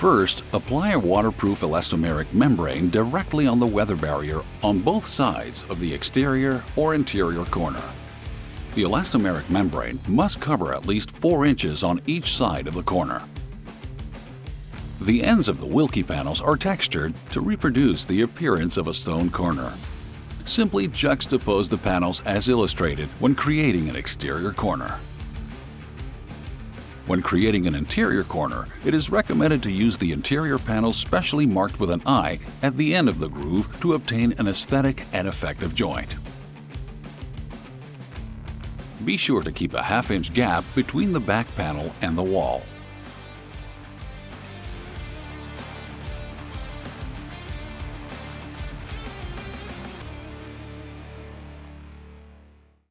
First, apply a waterproof elastomeric membrane directly on the weather barrier on both sides of the exterior or interior corner. The elastomeric membrane must cover at least 4 inches on each side of the corner. The ends of the Wilkie panels are textured to reproduce the appearance of a stone corner. Simply juxtapose the panels as illustrated when creating an exterior corner. When creating an interior corner, it is recommended to use the interior panels specially marked with an eye at the end of the groove to obtain an aesthetic and effective joint. Be sure to keep a 1/2 inch gap between the back panel and the wall.